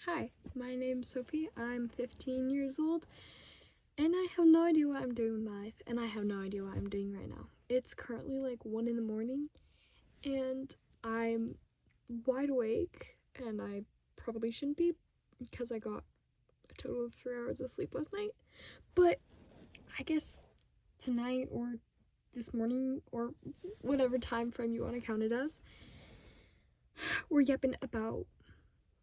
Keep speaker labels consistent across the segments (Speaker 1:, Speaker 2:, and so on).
Speaker 1: Hi, my name's Sophie. I'm 15 years old, and I have no idea what I'm doing with my life, and I have no idea what I'm doing right now. It's currently like 1 in the morning, and I'm wide awake, and I probably shouldn't be because I got a total of 3 hours of sleep last night. But I guess tonight or this morning or whatever time frame you want to count it as, we're yapping about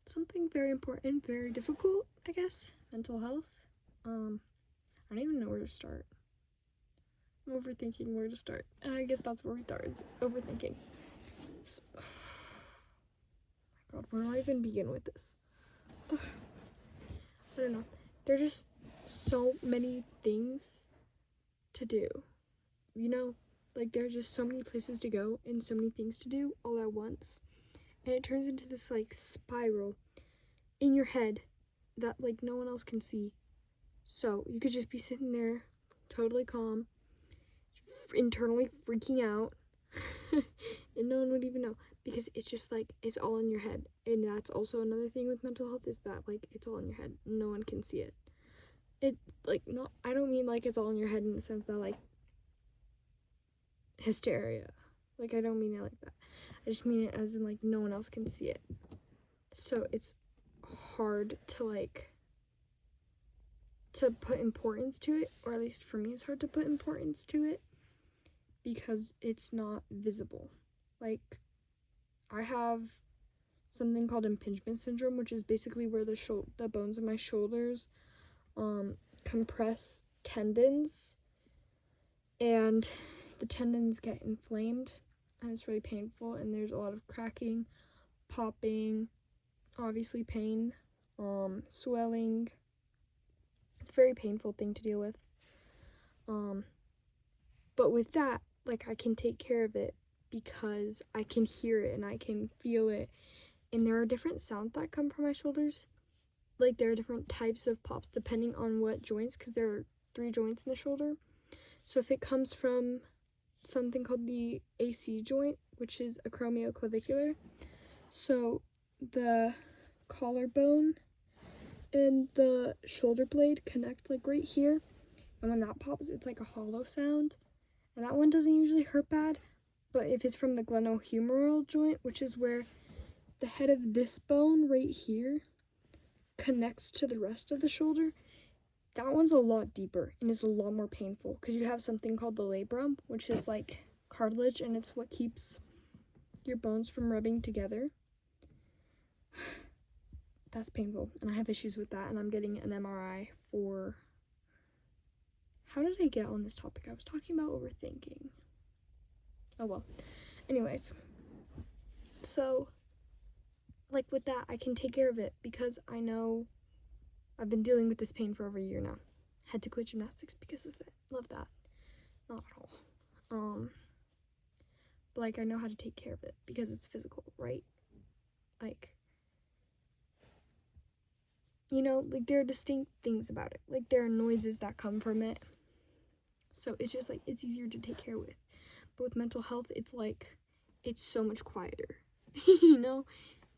Speaker 1: something very important, very difficult, I guess. Mental health. I don't even know where to start. I'm overthinking where to start. And I guess that's where we start, is overthinking. So, oh my god, where do I even begin with this? I don't know. There's just so many things to do. You know? Like, there's just so many places to go and so many things to do all at once. And it turns into this, like, spiral in your head that, like, no one else can see. So you could just be sitting there totally calm, internally freaking out, and no one would even know, because it's just like it's all in your head. And that's also another thing with mental health, is that like it's all in your head, no one can see it. It like, no, I don't mean like it's all in your head in the sense that like hysteria, like I don't mean it like that. I just mean it as in like no one else can see it. So it's hard to like to put importance to it, or at least for me it's hard to put importance to it because it's not visible. Like, I have something called impingement syndrome, which is basically where the bones in my shoulders compress tendons, and the tendons get inflamed, and it's really painful, and there's a lot of cracking, popping, obviously pain, swelling. It's a very painful thing to deal with. But with that, like, I can take care of it because I can hear it and I can feel it. And there are different sounds that come from my shoulders. Like, there are different types of pops depending on what joints, because there are 3 joints in the shoulder. So if it comes from something called the AC joint, which is acromioclavicular, so the collarbone and the shoulder blade connect like right here, and when that pops, it's like a hollow sound, and that one doesn't usually hurt bad. But if it's from the glenohumeral joint, which is where the head of this bone right here connects to the rest of the shoulder, that one's a lot deeper and is a lot more painful, because you have something called the labrum, which is like cartilage, and it's what keeps your bones from rubbing together. That's painful, and I have issues with that, and I'm getting an MRI for... How did I get on this topic? I was talking about overthinking. Oh well. Anyways, so like with that, I can take care of it because I know I've been dealing with this pain for over a year now. Had to quit gymnastics because of it. Love that. Not at all. But like, I know how to take care of it because it's physical, right? Like, you know, like there are distinct things about it. Like, there are noises that come from it. So it's just like, it's easier to take care with. But with mental health, it's like, it's so much quieter. You know?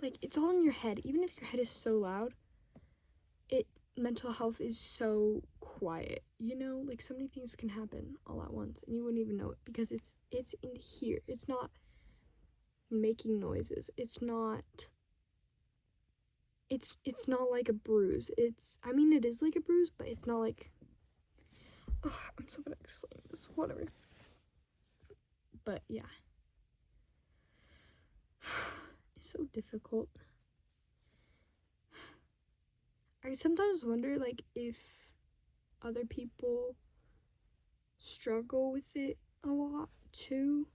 Speaker 1: Like, it's all in your head. Even if your head is so loud, mental health is so quiet, you know? Like, so many things can happen all at once, and you wouldn't even know it because it's in here. It's not making noises. It's not like a bruise. I mean, it is like a bruise, but it's not like... Oh, I'm so bad at explaining this. Whatever. But yeah. It's so difficult. I sometimes wonder, like, if other people struggle with it a lot too,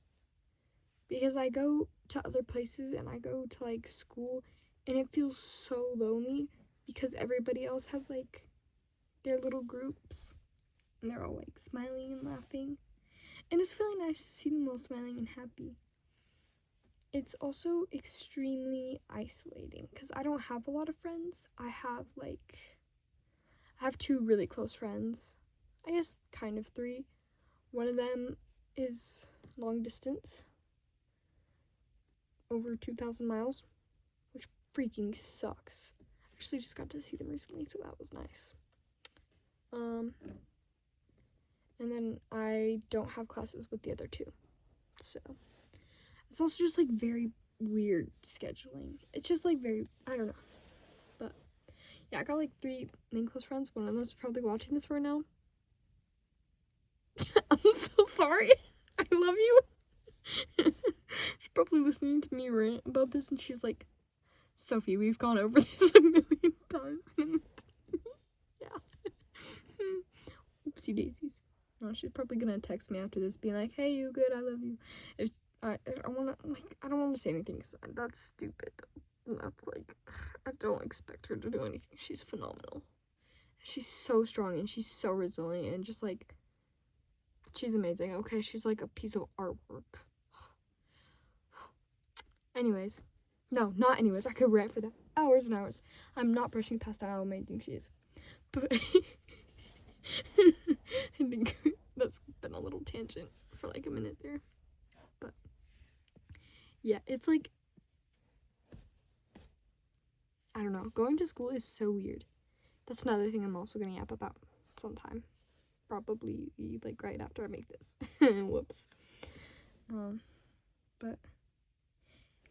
Speaker 1: because I go to other places and I go to like school, and it feels so lonely because everybody else has like their little groups and they're all like smiling and laughing, and it's really nice to see them all smiling and happy. It's also extremely isolating because I don't have a lot of friends. I have 2 really close friends. I guess kind of 3. One of them is long distance, over 2,000 miles, which freaking sucks. Actually just got to see them recently, so that was nice. And then I don't have classes with the other two, so it's also just like very weird scheduling. It's just like very, I don't know, but yeah, I got like 3 main close friends. One of them's probably watching this right now. I'm so sorry. I love you. She's probably listening to me rant about this, and she's like, Sophie, we've gone over this a million times. Yeah. Oopsie daisies. No, she's probably gonna text me after this being like, hey, you good, I love you. If I wanna, like, I don't want to say anything, cause that's stupid. That's like, I don't expect her to do anything. She's phenomenal. She's so strong, and she's so resilient, and just like, she's amazing, okay? She's like a piece of artwork. Anyways. No, not anyways. I could rant for that. Hours and hours. I'm not brushing past how amazing she is. But I think that's been a little tangent for like a minute there. But yeah, it's like, I don't know. Going to school is so weird. That's another thing I'm also gonna yap about sometime. Probably like right after I make this. Whoops. But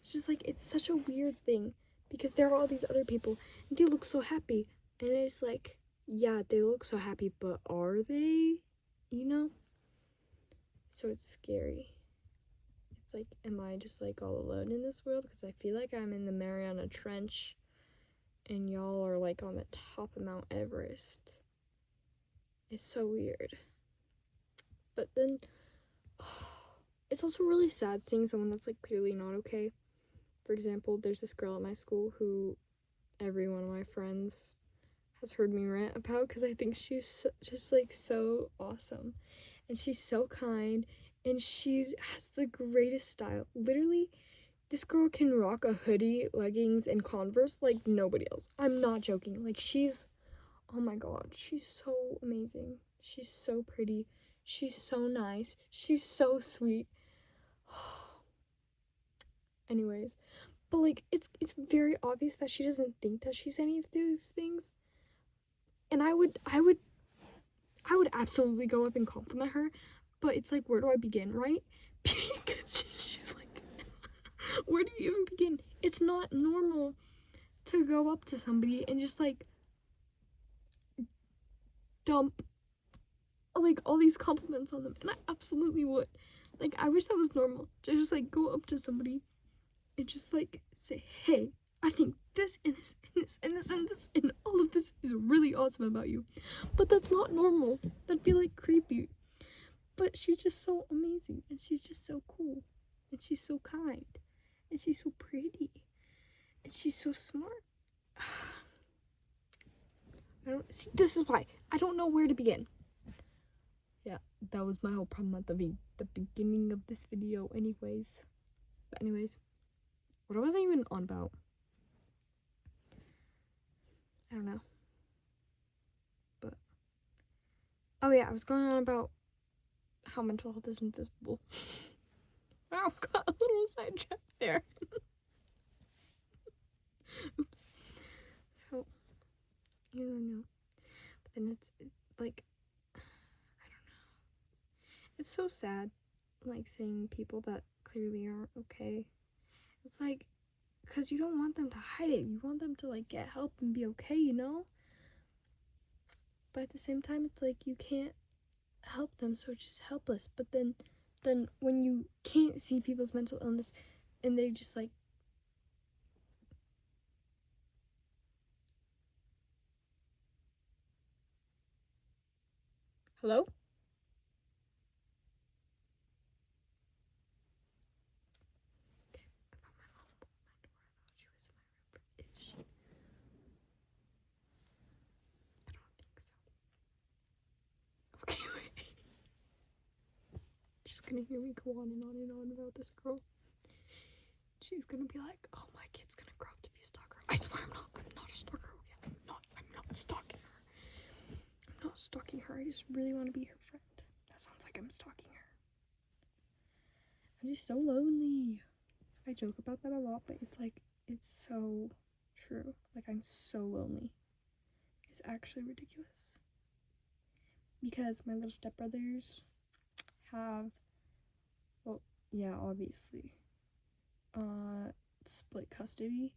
Speaker 1: it's just like, it's such a weird thing because there are all these other people and they look so happy, and it's like, yeah, they look so happy, but are they? You know? So it's scary. It's like, am I just like all alone in this world? Because I feel like I'm in the Mariana Trench and y'all are like on the top of Mount Everest. It's so weird. But then it's also really sad seeing someone that's like clearly not okay. For example, there's this girl at my school who every one of my friends has heard me rant about because I think she's just like so awesome, and she's so kind, and has the greatest style. Literally, this girl can rock a hoodie, leggings, and Converse like nobody else. I'm not joking. Like, oh my god, she's so amazing. She's so pretty. She's so nice. She's so sweet. Anyways, but like, it's very obvious that she doesn't think that she's any of those things. And I would absolutely go up and compliment her, but it's like, where do I begin, right? Because she's like, where do you even begin? It's not normal to go up to somebody and just like dump like all these compliments on them, and I absolutely would. Like, I wish that was normal to just like go up to somebody and just like say, hey, I think this and this and this and this and this and all of this is really awesome about you. But that's not normal. That'd be like creepy. But she's just so amazing, and she's just so cool, and she's so kind, and she's so pretty, and she's so smart. This is why I don't know where to begin. Yeah, that was my whole problem at the beginning of this video anyways. But anyways, what was I even on about? I don't know. But, oh yeah, I was going on about how mental health is invisible. Wow, got a little sidetracked there. Oops. So, I don't know. But then it's like, I don't know. It's so sad, like, seeing people that clearly aren't okay. It's like, because you don't want them to hide it. You want them to like get help and be okay, you know? But at the same time, it's like, you can't help them, so it's just helpless. But then when you can't see people's mental illness and they just like, hello? She's gonna hear me go on and on and on about this girl. She's gonna be like, oh, my kid's gonna grow up to be a stalker. I swear I'm not a stalker. Okay? I'm not stalking her. I'm not stalking her. I just really want to be her friend. That sounds like I'm stalking her. I'm just so lonely. I joke about that a lot, but it's like, it's so true. Like, I'm so lonely. It's actually ridiculous. Because my little stepbrothers have, well, yeah, obviously, split custody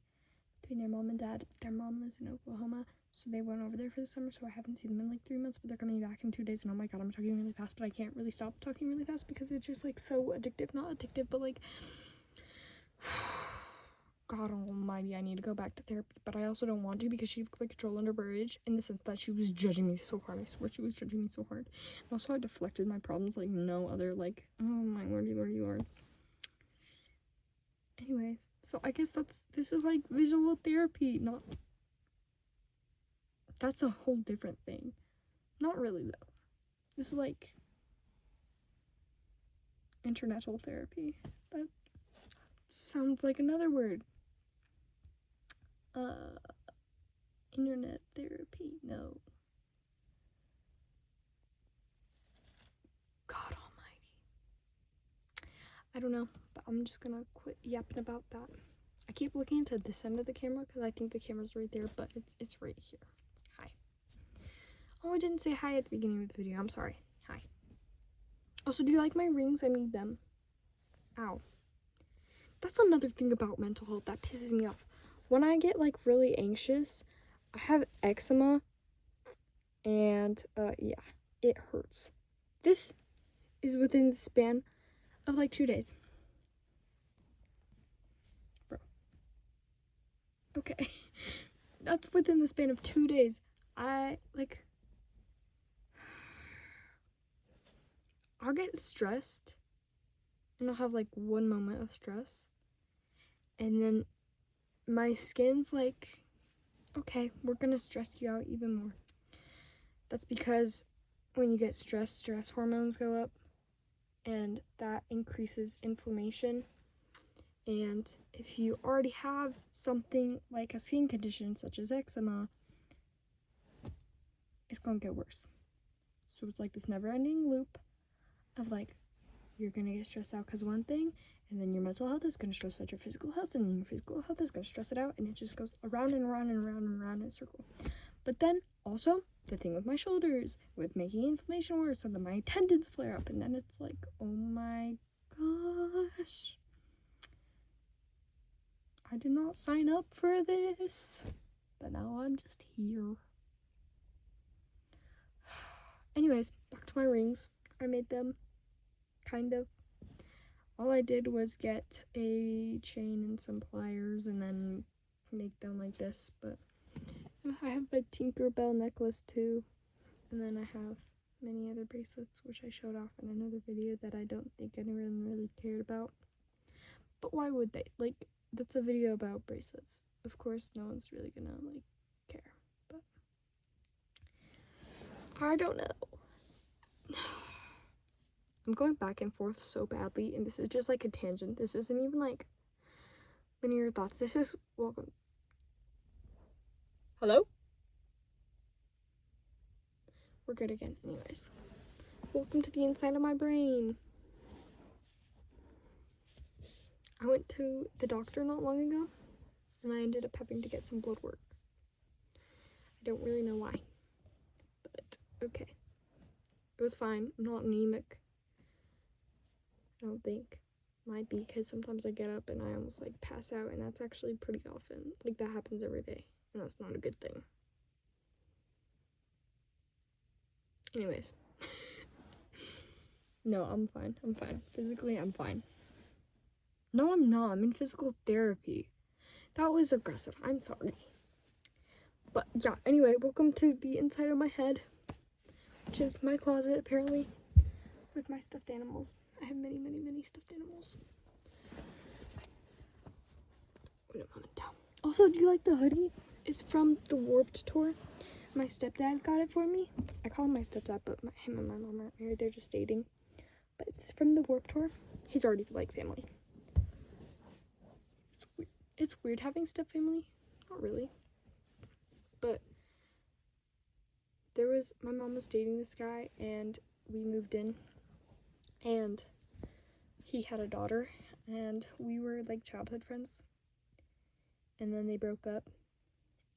Speaker 1: between their mom and dad. Their mom lives in Oklahoma, so they went over there for the summer, so I haven't seen them in like 3 months, but they're coming back in 2 days, and oh my god, I'm talking really fast, but I can't really stop talking really fast because it's just like so addictive. Not addictive, but like, God almighty, I need to go back to therapy, but I also don't want to because she looked like a troll under bridge in the sense that she was judging me so hard. I swear she was judging me so hard. And also I deflected my problems like no other, like, oh my lordy lord. Anyways, so I guess this is like visual therapy, not, that's a whole different thing. Not really though. This is like internetal therapy. That sounds like another word. Internet therapy, no. God almighty. I don't know, but I'm just gonna quit yapping about that. I keep looking to this end of the camera because I think the camera's right there, but it's right here. Hi. Oh, I didn't say hi at the beginning of the video. I'm sorry. Hi. Also, do you like my rings? I made them. Ow. That's another thing about mental health that pisses me off. When I get like really anxious, I have eczema, and yeah, it hurts. This is within the span of like 2 days. Bro. Okay. That's within the span of 2 days. I'll get stressed, and I'll have like one moment of stress, and then my skin's like, okay, we're gonna stress you out even more. That's because when you get stressed, stress hormones go up, and that increases inflammation. And if you already have something like a skin condition such as eczema, it's gonna get worse. So it's like this never-ending loop of like, you're gonna get stressed out because one thing, and then your mental health is gonna stress out your physical health, and then your physical health is gonna stress it out, and it just goes around and around and around and around in a circle. But then also the thing with my shoulders, with making inflammation worse, so that my tendons flare up, and then it's like, oh my gosh, I did not sign up for this, but now I'm just here. Anyways, back to my rings. I made them, kind of. All I did was get a chain and some pliers and then make them like this, but I have a Tinkerbell necklace too, and then I have many other bracelets which I showed off in another video that I don't think anyone really cared about. But why would they? Like, that's a video about bracelets. Of course, no one's really gonna like care, but I don't know. I'm going back and forth so badly, and this is just like a tangent. This isn't even like linear thoughts. This is welcome. Hello? We're good again. Anyways, welcome to the inside of my brain. I went to the doctor not long ago, and I ended up having to get some blood work. I don't really know why, but okay. It was fine. I'm not anemic. I don't think. Might be because sometimes I get up and I almost like pass out, and that's actually pretty often. Like, that happens every day, and that's not a good thing. Anyways. No, I'm fine. I'm fine. Physically, I'm fine. No, I'm not. I'm in physical therapy. That was aggressive. I'm sorry. But yeah, anyway, welcome to the inside of my head, which is my closet, apparently, with my stuffed animals. I have many, many, many stuffed animals. Wait a moment. Also, do you like the hoodie? It's from the Warped tour. My stepdad got it for me. I call him my stepdad, but him and my mom aren't married. They're just dating. But it's from the Warped tour. He's already like family. It's weird having step family. Not really. But my mom was dating this guy, and we moved in, and he had a daughter, and we were like childhood friends, and then they broke up,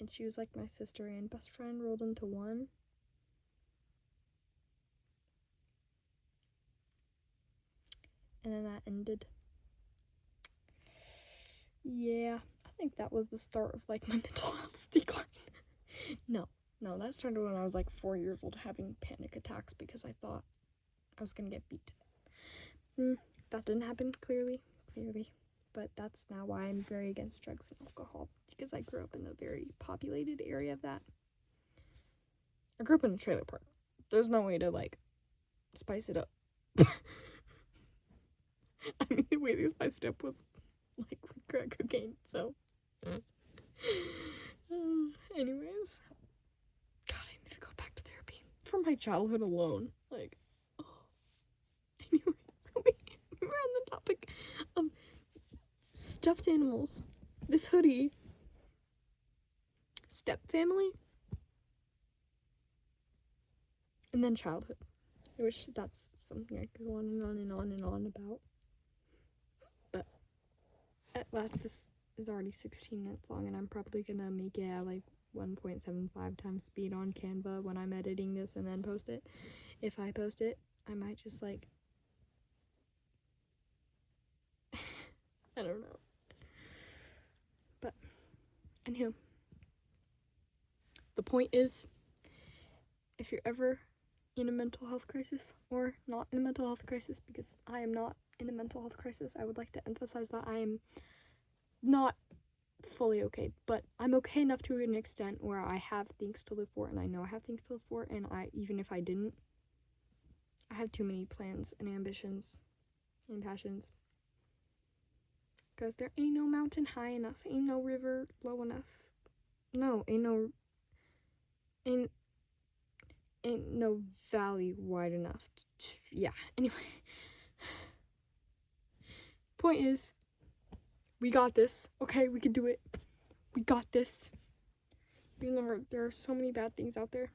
Speaker 1: and she was like my sister and best friend rolled into one. And then that ended. Yeah, I think that was the start of like my mental health decline. No, that started when I was like 4 years old, having panic attacks because I thought I was gonna get beat. That didn't happen, clearly, but that's now why I'm very against drugs and alcohol, because I grew up in a very populated area of that. I grew up in a trailer park. There's no way to like spice it up. I mean, the way they spiced it up was like with crack cocaine, so anyways, God, I need to go back to therapy for my childhood alone. Like, anyways, we're on the topic of stuffed animals. This hoodie, step family, and then childhood. I wish that's something I could go on and on and on and on about. But at last, this is already 16 minutes long, and I'm probably gonna make it at like 1.75 times speed on Canva when I'm editing this and then post it. If I post it, I might just like I don't know. But anywho, the point is, if you're ever in a mental health crisis or not in a mental health crisis, because I am not in a mental health crisis, I would like to emphasize that I am not fully okay, but I'm okay enough to an extent where I have things to live for, and I know I have things to live for, and even if I didn't, I have too many plans and ambitions and passions, because there ain't no mountain high enough, ain't no river low enough, ain't no valley wide enough yeah, anyway. Point is, we got this, okay? We can do it. We got this. Remember, there are so many bad things out there.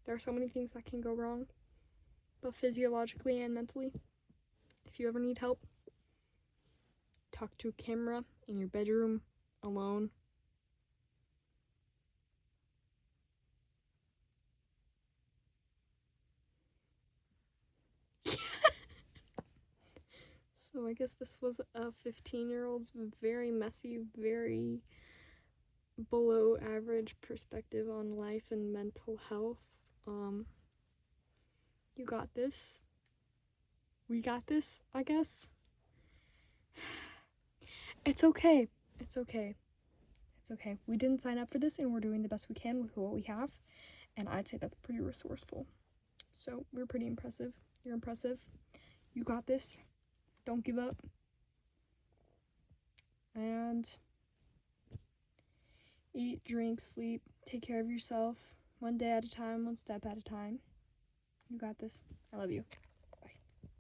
Speaker 1: There are so many things that can go wrong, both physiologically and mentally. If you ever need help, talk to a camera in your bedroom alone. So I guess this was a 15-year-old's very messy, very below average perspective on life and mental health. You got this. We got this, I guess. It's okay. We didn't sign up for this, and we're doing the best we can with what we have, and I'd say that's pretty resourceful. So we're pretty impressive. You're impressive. You got this. Don't give up. And eat, drink, sleep, take care of yourself, one day at a time, one step at a time. You got this. I love you.